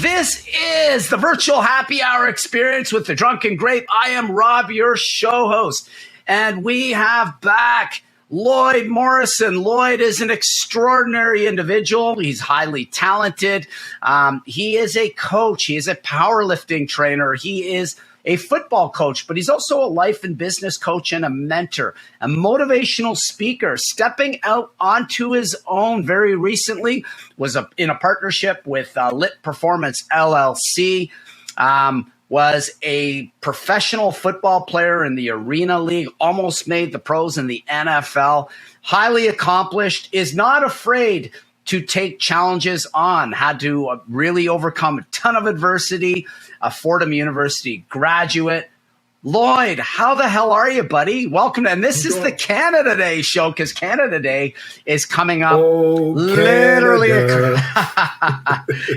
This is the virtual happy hour experience with the Drunken Grape. I am Rob, your show host, and we have back Lloyd Morrison. Lloyd is an extraordinary individual. He's highly talented. He is a coach. He is a powerlifting trainer. He is a football coach, but he's also a life and business coach and a mentor, a motivational speaker, stepping out onto his own very recently, was in a partnership with Lit Performance LLC, was a professional football player in the Arena League, almost made the pros in the NFL, highly accomplished, is not afraid to take challenges on, had to really overcome a ton of adversity, a Fordham University graduate. Lloyd, how the hell are you, buddy? Welcome. And this is the Canada Day show because Canada Day is coming up literally.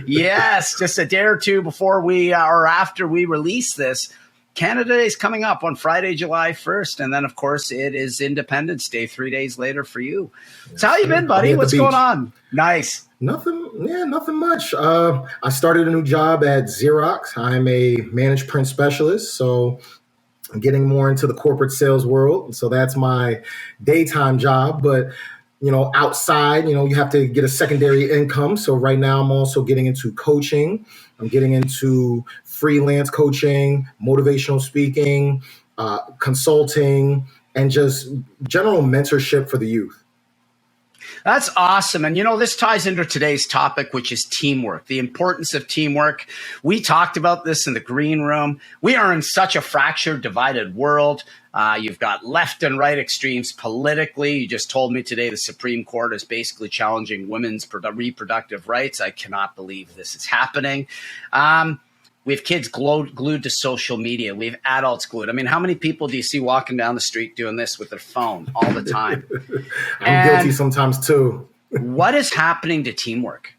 Yes, just a day or two before we or after we release this. Canada Day is coming up on Friday, July 1st. And then, of course, it is Independence Day 3 days later for you. So how you been, buddy? What's going on? Nice. Nothing much. I started a new job at Xerox. I'm a managed print specialist, so I'm getting more into the corporate sales world. So that's my daytime job. But, outside, you have to get a secondary income. So right now I'm also getting into coaching. I'm getting into freelance coaching, motivational speaking, consulting, and just general mentorship for the youth. That's awesome. And, this ties into today's topic, which is teamwork, the importance of teamwork. We talked about this in the green room. We are in such a fractured, divided world. You've got left and right extremes politically. You just told me today the Supreme Court is basically challenging women's reproductive rights. I cannot believe this is happening. We have kids glued to social media. We have adults glued. I mean, how many people do you see walking down the street doing this with their phone all the time? I'm guilty sometimes too. What is happening to teamwork?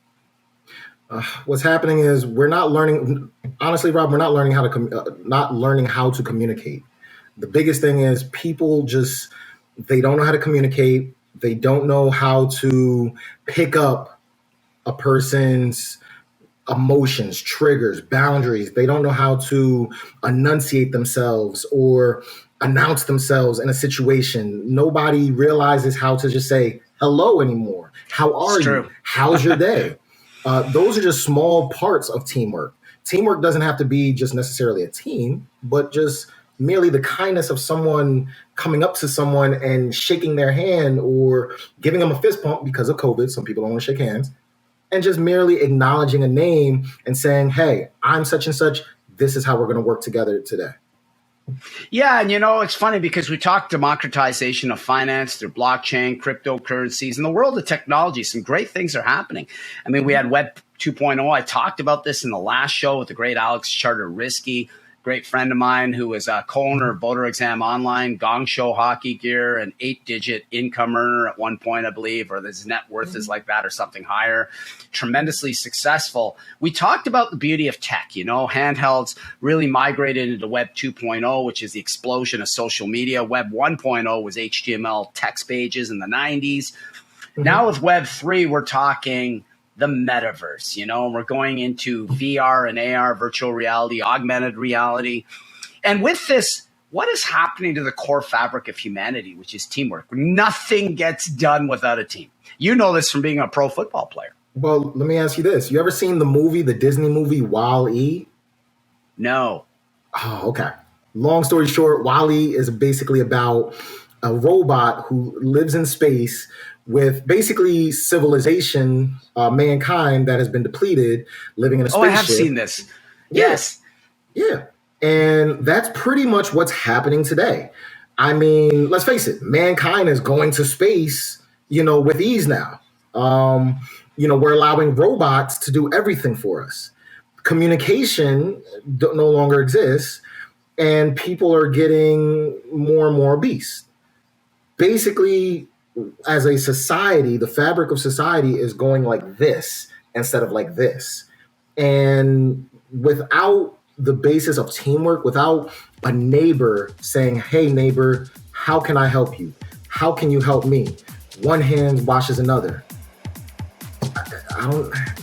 What's happening is we're not learning. Honestly, Rob, we're not learning how to communicate. The biggest thing is people they don't know how to communicate. They don't know how to pick up a person's emotions, triggers, boundaries. They don't know how to enunciate themselves or announce themselves in a situation. Nobody realizes how to just say hello anymore. How are you? How's your day? Those are just small parts of teamwork. Teamwork doesn't have to be just necessarily a team, but just merely the kindness of someone coming up to someone and shaking their hand or giving them a fist pump because of COVID. Some people don't want to shake hands. And just merely acknowledging a name and saying, hey, I'm such and such. This is how we're going to work together today. Yeah. And, it's funny because we talk democratization of finance through blockchain, cryptocurrencies, in the world of technology. Some great things are happening. I mean, we had Web 2.0. I talked about this in the last show with the great Alex Charter-Risky, great friend of mine who is a co-owner of Voter Exam Online, Gong Show Hockey Gear, an 8-digit income earner at one point, I believe, or his net worth is like that or something higher, tremendously successful. We talked about the beauty of tech, handhelds really migrated into Web 2.0, which is the explosion of social media. Web 1.0 was HTML text pages in the 90s. Mm-hmm. Now with Web 3, we're talking the metaverse, we're going into VR and AR, virtual reality, augmented reality. And with this, what is happening to the core fabric of humanity, which is teamwork? Nothing gets done without a team. You know this from being a pro football player. Well, let me ask you this. You ever seen the Disney movie WALL-E? No. Oh, okay. Long story short, WALL-E is basically about a robot who lives in space with basically civilization, mankind that has been depleted, living in a spaceship. Oh, I have seen this. Yes. Yeah. And that's pretty much what's happening today. I mean, let's face it, mankind is going to space, with ease now. We're allowing robots to do everything for us. Communication no longer exists, and people are getting more and more obese. Basically, as a society, the fabric of society is going like this instead of like this. And without the basis of teamwork, without a neighbor saying, hey, neighbor, how can I help you? How can you help me? One hand washes another.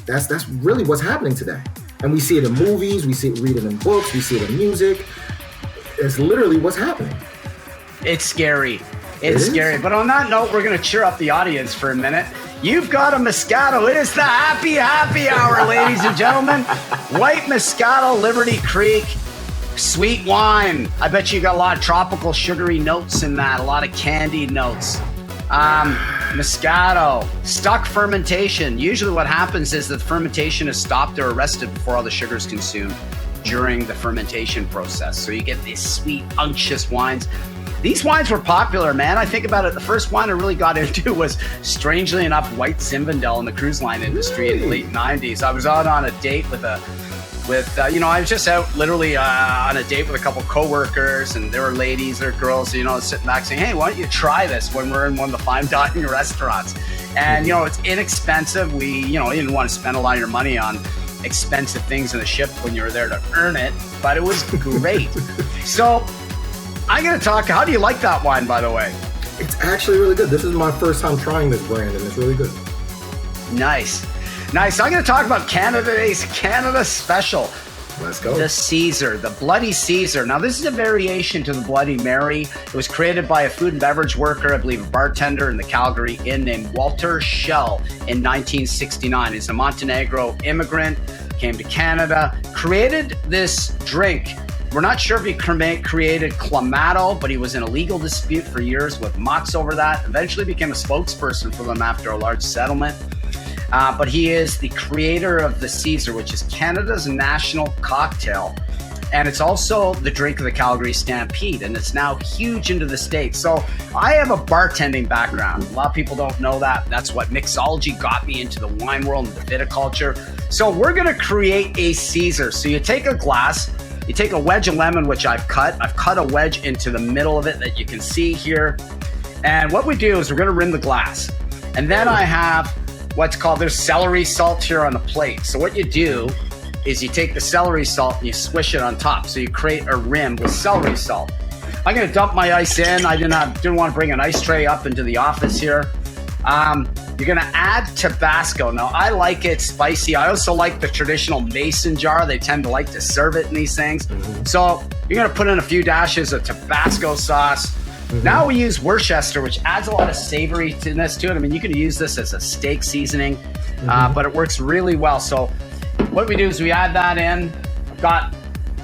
That's really what's happening today. And we see it in movies, read it in books, we see it in music. It's literally what's happening. It's scary. It's scary. But on that note, we're going to cheer up the audience for a minute. You've got a Moscato. It is the happy hour, ladies and gentlemen. White Moscato, Liberty Creek, sweet wine. I bet you got a lot of tropical sugary notes in that, a lot of candied notes. Moscato, stuck fermentation. Usually what happens is that the fermentation is stopped or arrested before all the sugar is consumed during the fermentation process. So you get these sweet, unctuous wines. These wines were popular, man. I think about it. The first wine I really got into was, strangely enough, White Zinfandel in the cruise line industry in the late 90s. I was out on a date I was just out literally on a date with a couple coworkers, and there were ladies or girls, sitting back saying, hey, why don't you try this when we're in one of the fine dining restaurants? And, it's inexpensive. You didn't want to spend a lot of your money on expensive things in the ship when you were there to earn it, but it was great. So I'm going to talk. How do you like that wine, by the way? It's actually really good. This is my first time trying this brand, and it's really good. Nice. I'm going to talk about Canada's Canada Special. Let's go. The Caesar, the Bloody Caesar. Now, this is a variation to the Bloody Mary. It was created by a food and beverage worker, I believe a bartender in the Calgary Inn named Walter Schell in 1969. He's a Montenegro immigrant, came to Canada, created this drink. We're not sure if he created Clamato, but he was in a legal dispute for years with Mott's over that. Eventually became a spokesperson for them after a large settlement. But he is the creator of the Caesar, which is Canada's national cocktail. And it's also the drink of the Calgary Stampede, and it's now huge into the States. So I have a bartending background. A lot of people don't know that. That's what mixology got me into the wine world and the viticulture. So we're going to create a Caesar. So you take a glass, you take a wedge of lemon, which I've cut. I've cut a wedge into the middle of it that you can see here. And what we do is we're going to rim the glass. And then I have what's called, there's celery salt here on the plate. So what you do is you take the celery salt and you swish it on top. So you create a rim with celery salt. I'm going to dump my ice in. I didn't want to bring an ice tray up into the office here. You're going to add Tabasco. Now, I like it spicy. I also like the traditional mason jar. They tend to like to serve it in these things. Mm-hmm. So you're going to put in a few dashes of Tabasco sauce. Mm-hmm. Now we use Worcester, which adds a lot of savoriness to it. I mean, you can use this as a steak seasoning, but it works really well. So what we do is we add that in. I've got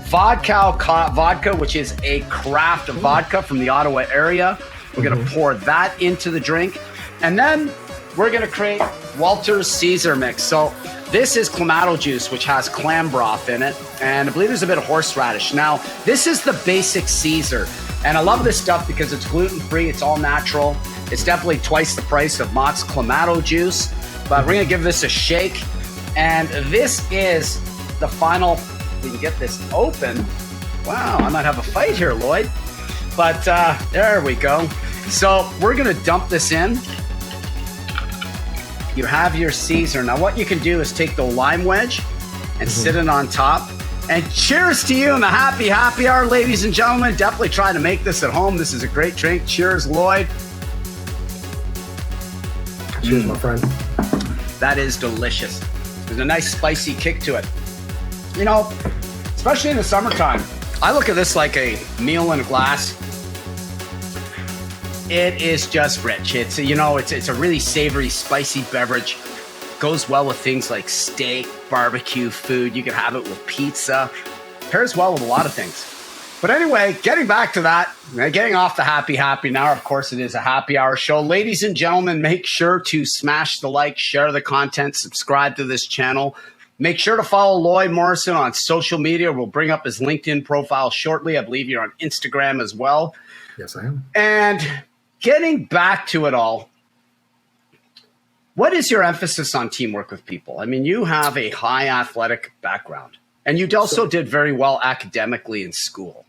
vodka, which is a craft of vodka from the Ottawa area. We're going to pour that into the drink. And then we're going to create Walter's Caesar mix. So this is Clamato juice, which has clam broth in it. And I believe there's a bit of horseradish. Now, this is the basic Caesar. And I love this stuff because it's gluten-free. It's all natural. It's definitely twice the price of Mott's Clamato juice. But we're going to give this a shake. And this is the final. We can get this open. Wow, I might have a fight here, Lloyd. But there we go. So we're going to dump this in. You have your Caesar. Now what you can do is take the lime wedge and sit it on top. And cheers to you in the happy hour, ladies and gentlemen. Definitely try to make this at home. This is a great drink. Cheers, Lloyd. Cheers, my friend. That is delicious. There's a nice spicy kick to it. You know, especially in the summertime, I look at this like a meal in a glass. It is just rich. It's a really savory, spicy beverage. Goes well with things like steak, barbecue food. You can have it with pizza. Pairs well with a lot of things. But anyway, getting back to that, getting off the happy hour. Of course, it is a happy hour show. Ladies and gentlemen, make sure to smash the like, share the content, subscribe to this channel. Make sure to follow Lloyd Morrison on social media. We'll bring up his LinkedIn profile shortly. I believe you're on Instagram as well. Yes, I am. And getting back to it all, what is your emphasis on teamwork with people? I mean, you have a high athletic background, and you also did very well academically in school.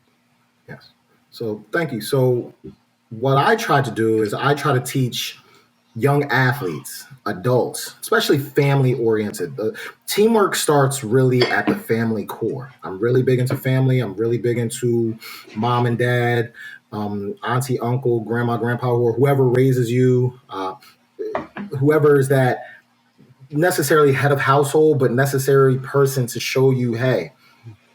Yes. So thank you. So what I try to do is I try to teach young athletes, adults, especially family-oriented. Teamwork starts really at the family core. I'm really big into family. I'm really big into mom and dad, auntie, uncle, grandma, grandpa, or whoever raises you, whoever is that necessarily head of household, but necessary person to show you, hey,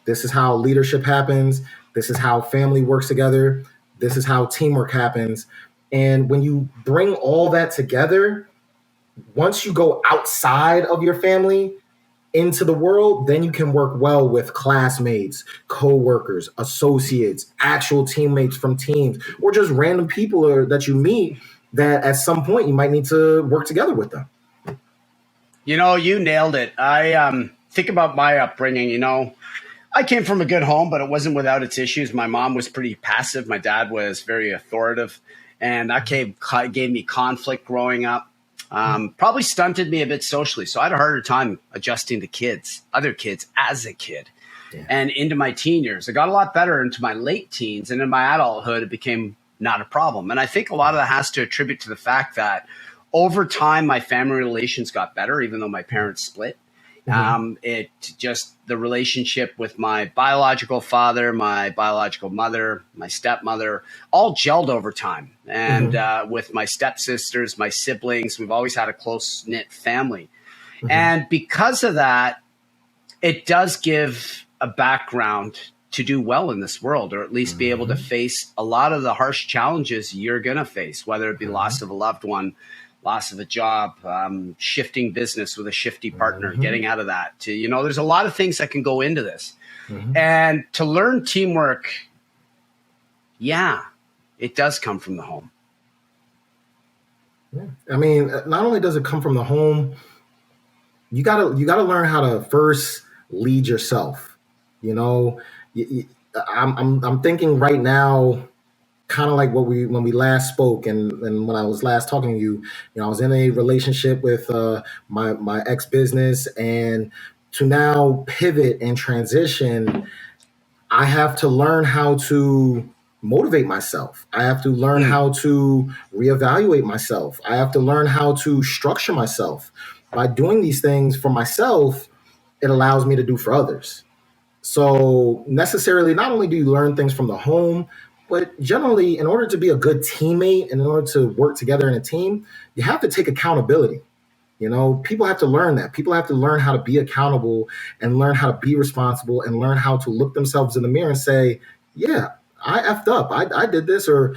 this is how leadership happens. This is how family works together. This is how teamwork happens. And when you bring all that together, once you go outside of your family into the world, then you can work well with classmates, co-workers, associates, actual teammates from teams, or just random people that you meet that at some point you might need to work together with them. You nailed it. I think about my upbringing. I came from a good home, but it wasn't without its issues. My mom was pretty passive. My dad was very authoritative, and that gave me conflict growing up. Probably stunted me a bit socially. So I had a harder time adjusting to other kids as a kid. Yeah. And into my teen years. I got a lot better into my late teens, and in my adulthood, it became not a problem. And I think a lot of that has to attribute to the fact that over time, my family relations got better, even though my parents split. The relationship with my biological father, my biological mother, my stepmother, all gelled over time. And with my stepsisters, my siblings, we've always had a close knit family. And because of that, it does give a background to do well in this world, or at least be able to face a lot of the harsh challenges you're going to face, whether it be loss of a loved one, loss of a job, shifting business with a shifty partner, getting out of that. There's a lot of things that can go into this. And to learn teamwork, it does come from the home. Yeah. I mean, not only does it come from the home, you gotta learn how to first lead yourself. I'm thinking right now, kind of like when we last spoke and when I was last talking to you, I was in a relationship with my ex business, and to now pivot and transition, I have to learn how to motivate myself. I have to learn how to reevaluate myself. I have to learn how to structure myself. By doing these things for myself, it allows me to do for others. So necessarily, not only do you learn things from the home, but generally, in order to be a good teammate and in order to work together in a team, you have to take accountability. People have to learn that. People have to learn how to be accountable and learn how to be responsible and learn how to look themselves in the mirror and say, yeah, I effed up. I did this, or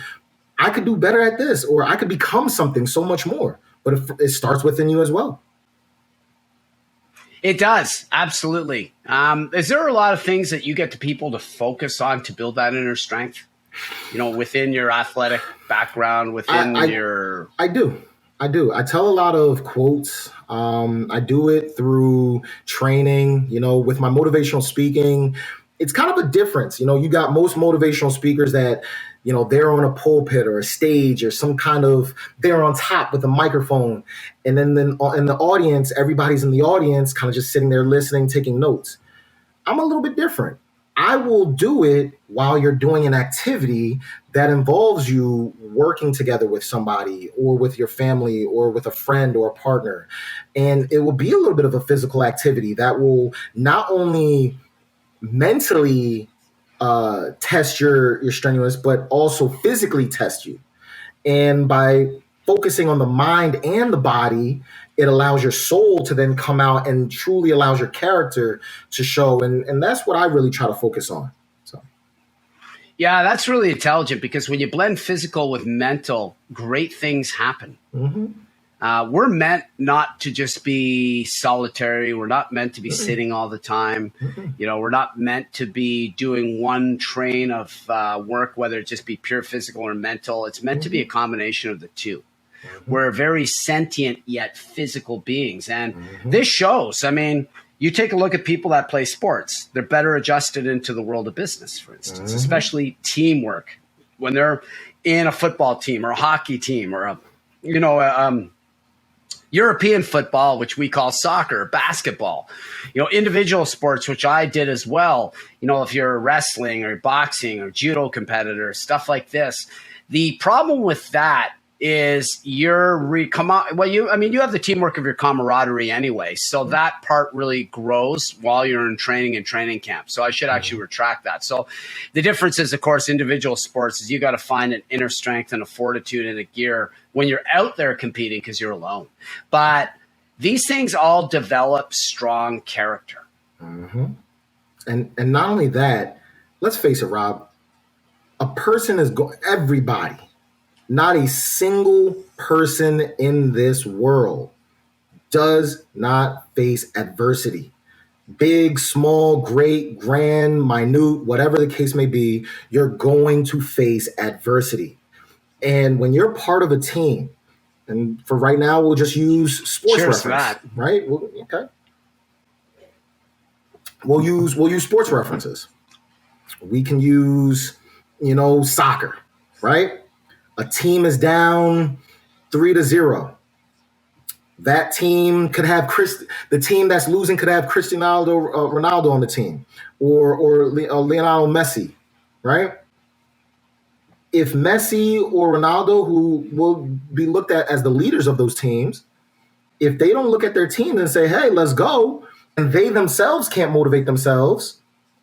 I could do better at this, or I could become something so much more. But it starts within you as well. It does. Absolutely. Is there a lot of things that you get to people to focus on to build that inner strength? Within your athletic background, I do. I tell a lot of quotes. I do it through training, with my motivational speaking. It's kind of a difference. You got most motivational speakers that, they're on a pulpit or a stage or some kind of, they're on top with a microphone. And then in the audience, everybody's in the audience kind of just sitting there listening, taking notes. I'm a little bit different. I will do it while you're doing an activity that involves you working together with somebody or with your family or with a friend or a partner. And it will be a little bit of a physical activity that will not only mentally test your strenuous, but also physically test you. And by focusing on the mind and the body, it allows your soul to then come out and truly allows your character to show. And that's what I really try to focus on. So, yeah, that's really intelligent, because when you blend physical with mental, great things happen. We're meant not to just be solitary. We're not meant to be sitting all the time. We're not meant to be doing one train of work, whether it just be pure physical or mental. It's meant to be a combination of the two. We're very sentient yet physical beings. And this shows. I mean, you take a look at people that play sports. They're better adjusted into the world of business, for instance, especially teamwork. When they're in a football team or a hockey team or European football, which we call soccer, basketball, individual sports, which I did as well. If you're wrestling or boxing or judo competitor, stuff like this. The problem with that is you have the teamwork of your camaraderie anyway. So that part really grows while you're in training and training camp. So I should actually retract that. So the difference is, of course, individual sports is you got to find an inner strength and a fortitude and a gear when you're out there competing, because you're alone. But These things all develop strong character. Mm-hmm. And not only that, let's face it, Rob, a person is everybody, not a single person in this world does not face adversity. Big, small, great, grand, minute, whatever the case may be, you're going to face adversity. And when you're part of a team, and for right now, we'll just use sports Cheers reference, right? Okay. We'll use sports references. We can use, soccer, right? A team is down 3-0. That team could have the team that's losing could have Cristiano Ronaldo on the team, or Lionel Messi, right? If Messi or Ronaldo, who will be looked at as the leaders of those teams, if they don't look at their team and say, "Hey, let's go," and they themselves can't motivate themselves,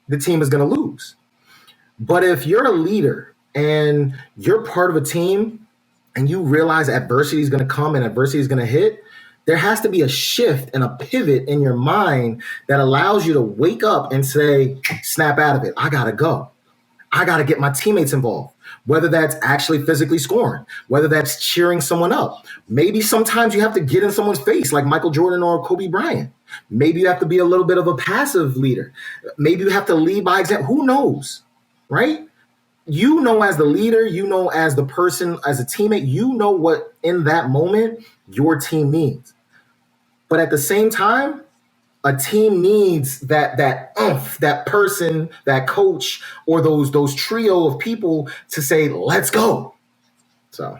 the team is going to lose. But if you're a leader and you're part of a team and you realize adversity is going to come and adversity is going to hit, there has to be a shift and a pivot in your mind that allows you to wake up and say, snap out of it. I got to go. I got to get my teammates involved, whether that's actually physically scoring, whether that's cheering someone up. Maybe sometimes you have to get in someone's face like Michael Jordan or Kobe Bryant. Maybe you have to be a little bit of a passive leader. Maybe you have to lead by example. Who knows, right? You know, as the leader, you know, as the person, as a teammate, you know what in that moment your team needs. But at the same time, a team needs that oomph, that person, that coach, or those trio of people to say, let's go. So.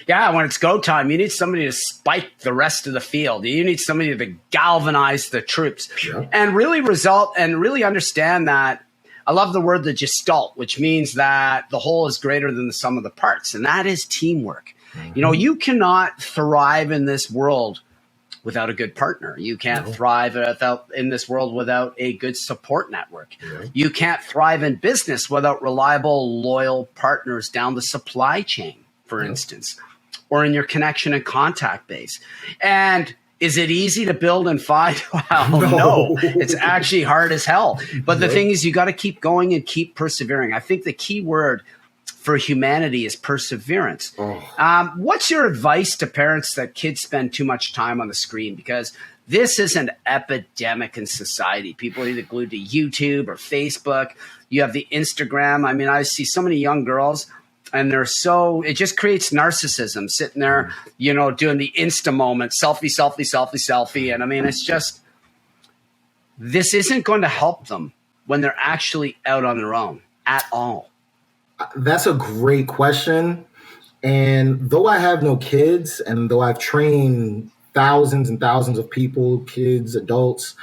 Yeah, when it's go time, you need somebody to spike the rest of the field. You need somebody to galvanize the troops and really understand that. I love the word the gestalt, which means that the whole is greater than the sum of the parts. And that is teamwork. Mm-hmm. You know, you cannot thrive in this world without a good partner. You can't thrive in this world without a good support network. Yeah. You can't thrive in business without reliable, loyal partners down the supply chain, for instance, or in your connection and contact base. And is it easy to build and find? Well, no, it's actually hard as hell. But the thing is, you got to keep going and keep persevering. I think the key word for humanity is perseverance. What's your advice to parents that kids spend too much time on the screen? Because this is an epidemic in society. People are either glued to YouTube or Facebook. You have the Instagram. I mean, I see so many young girls, and it just creates narcissism sitting there, you know, doing the Insta moment, selfie. And I mean, it's just, this isn't going to help them when they're actually out on their own at all. That's a great question. And though I have no kids, and though I've trained thousands and thousands of people, kids, adults,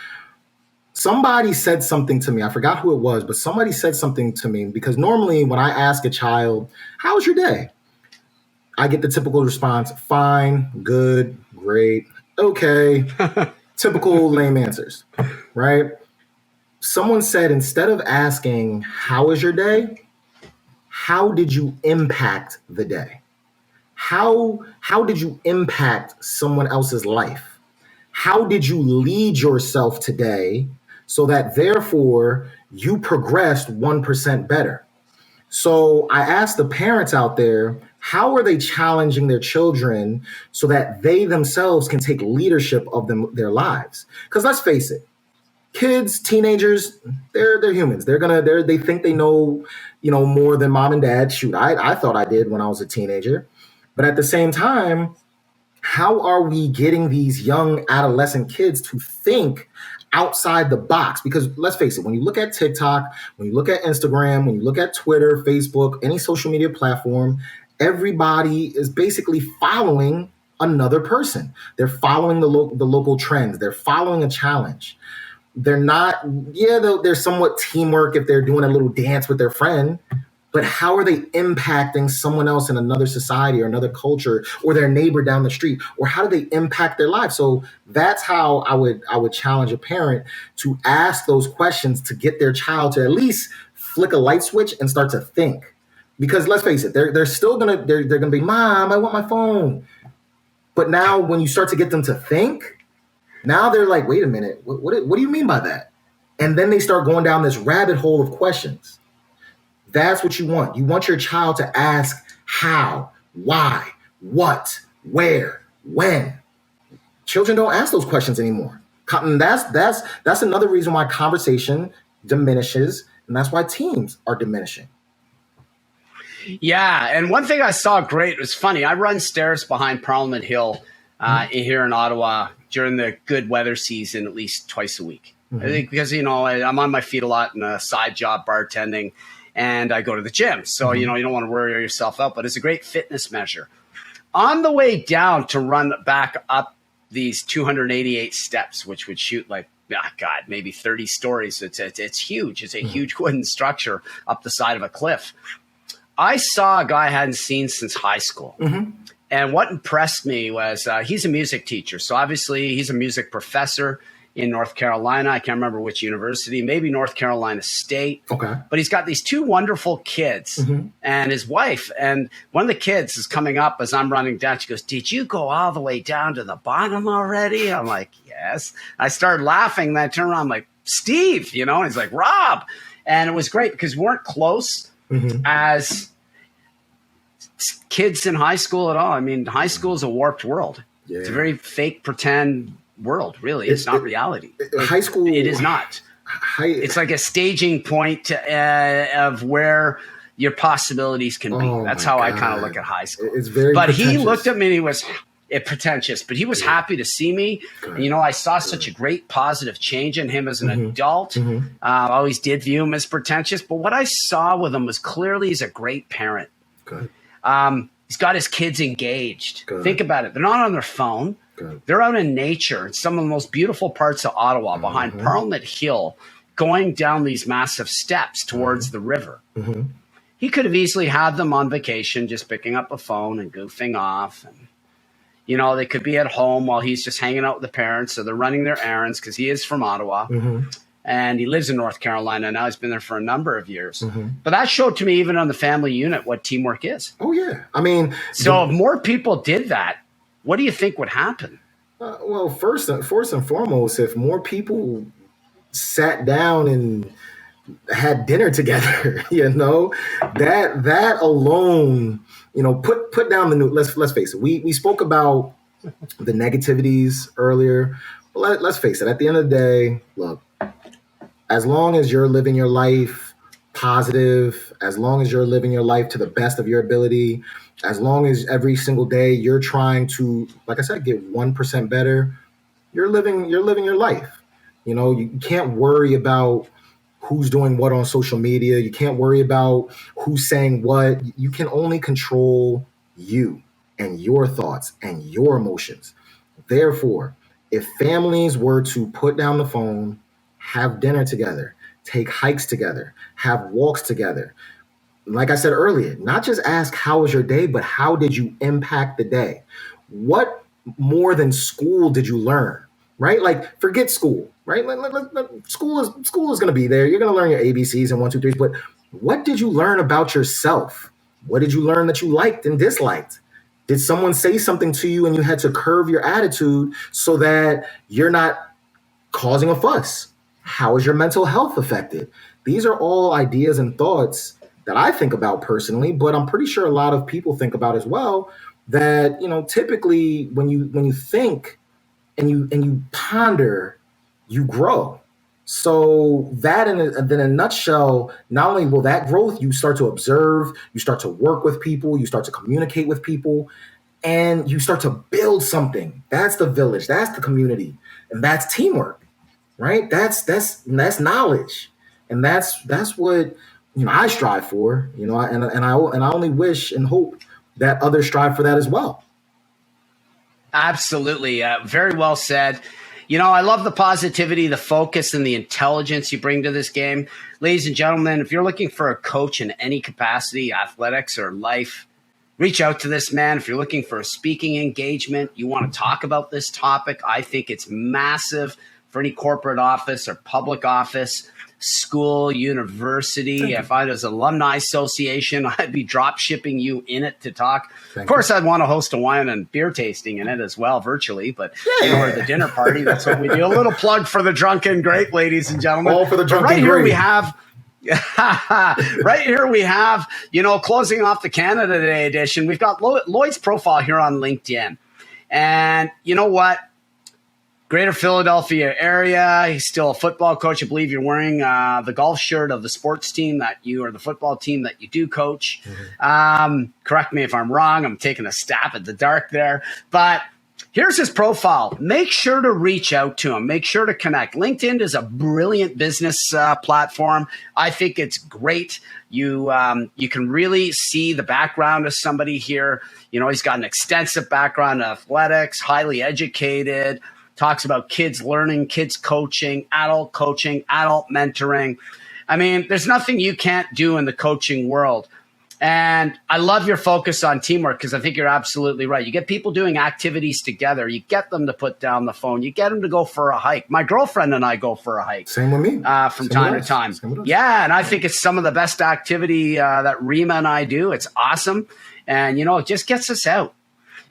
somebody said something to me. I forgot who it was, but somebody said something to me, because normally when I ask a child, how was your day? I get the typical response, fine, good, great, okay. Typical lame answers, right? Someone said, instead of asking, how was your day? How did you impact the day? How did you impact someone else's life? How did you lead yourself today so that therefore you progressed 1% better? So I asked the parents out there, how are they challenging their children so that they themselves can take leadership of their lives? Because let's face it, kids, teenagers, they're humans. They think they know, more than mom and dad. Shoot, I thought I did when I was a teenager. But at the same time, how are we getting these young adolescent kids to think outside the box? Because let's face it, when you look at TikTok, when you look at Instagram, when you look at Twitter, Facebook, any social media platform, everybody is basically following another person. They're following the local trends. They're following a challenge. They're not, there's somewhat teamwork if they're doing a little dance with their friend, but how are they impacting someone else in another society or another culture or their neighbor down the street? Or how do they impact their life? So that's how I would challenge a parent to ask those questions to get their child to at least flick a light switch and start to think. Because let's face it, they're still gonna be, Mom, I want my phone. But now when you start to get them to think, now they're like, wait a minute, what do you mean by that? And then they start going down this rabbit hole of questions. That's what you want. You want your child to ask how, why, what, where, when. Children don't ask those questions anymore. And that's another reason why conversation diminishes, and that's why teams are diminishing. Yeah, and one thing I saw great, it was funny. I run stairs behind Parliament Hill here in Ottawa during the good weather season at least twice a week. I think because, I'm on my feet a lot in a side job bartending, and I go to the gym. So, you don't want to worry yourself out, but it's a great fitness measure. On the way down to run back up these 288 steps, which would shoot like, maybe 30 stories. It's huge. It's a huge wooden structure up the side of a cliff. I saw a guy I hadn't seen since high school. And what impressed me was he's a music teacher. So obviously he's a music professor in North Carolina. I can't remember which university, maybe North Carolina State. Okay. But he's got these two wonderful kids and his wife. And one of the kids is coming up as I'm running down. She goes, "Did you go all the way down to the bottom already?" I'm like, "Yes." I started laughing. Then I turned around, I'm like, "Steve," and he's like, "Rob." And it was great because we weren't close as kids in high school at all. I mean, high school is a warped world. Yeah. It's a very fake, pretend world, really. It's not reality. High school. It is not. It's like a staging point of where your possibilities can be. That's how I kind of look at high school. It's very But pretentious. he looked at me and he was pretentious, but he was happy to see me. And, I saw such a great positive change in him as an adult. I always did view him as pretentious, but what I saw with him was clearly he's a great parent. Good. He's got his kids engaged. Good. Think about it. They're not on their phone. Good. They're out in nature. It's some of the most beautiful parts of Ottawa behind Parliament Hill, going down these massive steps towards the river. He could have easily had them on vacation, just picking up a phone and goofing off. And, they could be at home while he's just hanging out with the parents. So they're running their errands because he is from Ottawa. And he lives in North Carolina now. He's been there for a number of years. But that showed to me, even on the family unit, what teamwork is. Oh, yeah. I mean, so if more people did that, what do you think would happen? Well, first and foremost, if more people sat down and had dinner together, that alone, put down the new. Let's face it. We spoke about the negativities earlier. But let's face it. At the end of the day, look. As long as you're living your life positive, as long as you're living your life to the best of your ability, as long as every single day you're trying to, like I said, get 1% better, you're living your life. You can't worry about who's doing what on social media. You can't worry about who's saying what. You can only control you and your thoughts and your emotions. Therefore, if families were to put down the phone, have dinner together, take hikes together, have walks together. Like I said earlier, not just ask how was your day, but how did you impact the day? What more than school did you learn, right? Like forget school, right? School is going to be there. You're going to learn your ABCs and 1, 2, 3, but what did you learn about yourself? What did you learn that you liked and disliked? Did someone say something to you and you had to curve your attitude so that you're not causing a fuss? How is your mental health affected? These are all ideas and thoughts that I think about personally, but I'm pretty sure a lot of people think about as well. That typically when you think and you ponder, you grow. So that in a nutshell, not only will that growth, you start to observe, you start to work with people, you start to communicate with people, and you start to build something. That's the village, that's the community, and that's teamwork. Right? That's knowledge, and that's what I strive for. And I only wish and hope that others strive for that as well. Absolutely, very well said. I love the positivity, the focus, and the intelligence you bring to this game, ladies and gentlemen. If you're looking for a coach in any capacity, athletics or life, reach out to this man. If you're looking for a speaking engagement, you want to talk about this topic, I think it's massive for any corporate office or public office, school, university. If I was an alumni association, I'd be drop shipping you in it to talk. Of course, I'd want to host a wine and beer tasting in it as well, virtually. But or the dinner party, that's what we do. A little plug for the Drunken Grape, ladies and gentlemen. All for the Drunken Grape. Right here we have, closing off the Canada Day edition, we've got Lloyd's profile here on LinkedIn. And you know what? Greater Philadelphia area. He's still a football coach. I believe you're wearing the golf shirt of the sports team or the football team that you do coach. Correct me if I'm wrong. I'm taking a stab at the dark there. But here's his profile. Make sure to reach out to him. Make sure to connect. LinkedIn is a brilliant business platform. I think it's great. You can really see the background of somebody here. He's got an extensive background in athletics, highly educated, talks about kids learning, kids coaching, adult mentoring. I mean, there's nothing you can't do in the coaching world. And I love your focus on teamwork because I think you're absolutely right. You get people doing activities together. You get them to put down the phone. You get them to go for a hike. My girlfriend and I go for a hike. Same with me. From time to time. Yeah, and I think it's some of the best activity that Rima and I do. It's awesome. And, it just gets us out.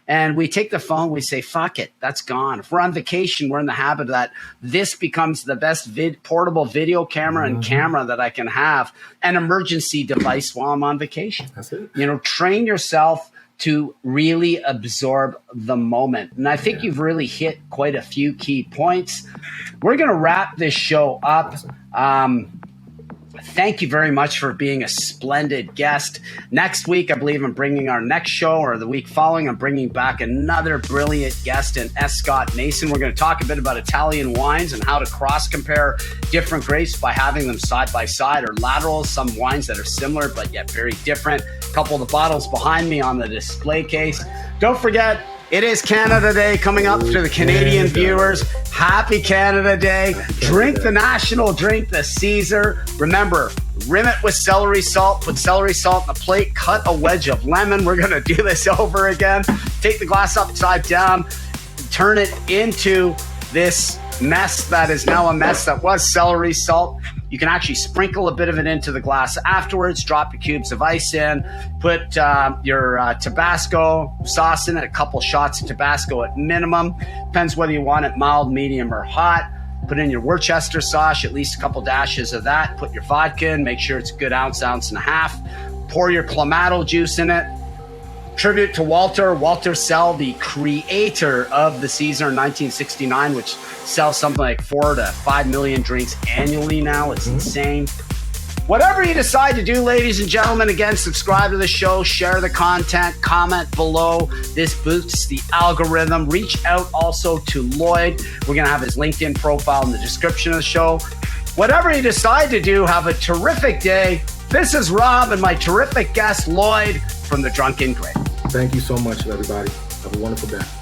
And we take the phone, we say, fuck it, that's gone. If we're on vacation, we're in the habit that this becomes the best portable video camera and camera that I can have, an emergency device while I'm on vacation. That's it. Train yourself to really absorb the moment. And I think you've really hit quite a few key points. We're going to wrap this show up. Thank you very much for being a splendid guest. Next week, I believe I'm bringing our next show, or the week following, I'm bringing back another brilliant guest in S. Scott Mason. We're going to talk a bit about Italian wines and how to cross-compare different grapes by having them side by side or lateral. Some wines that are similar but yet very different. A couple of the bottles behind me on the display case. Don't forget, it is Canada Day coming up to the Canadian viewers. Happy Canada Day. Drink the national drink, the Caesar. Remember, rim it with celery salt. Put celery salt on the plate. Cut a wedge of lemon. We're going to do this over again. Take the glass upside down. Turn it into this mess that is now a mess that was celery salt. You can actually sprinkle a bit of it into the glass afterwards, drop your cubes of ice in, put your Tabasco sauce in it, a couple shots of Tabasco at minimum. Depends whether you want it mild, medium, or hot. Put in your Worcester sauce, at least a couple dashes of that. Put your vodka in, make sure it's a good ounce and a half. Pour your Clamato juice in it. Tribute to Walter Sell, the creator of the Caesar in 1969, which sells something like 4 to 5 million drinks annually now. It's insane. Whatever you decide to do, ladies and gentlemen, again, subscribe to the show, share the content, comment below. This boosts the algorithm. Reach out also to Lloyd. We're going to have his LinkedIn profile in the description of the show. Whatever you decide to do, have a terrific day. This is Rob and my terrific guest, Lloyd, from the Drunken Grape. Thank you so much, everybody. Have a wonderful day.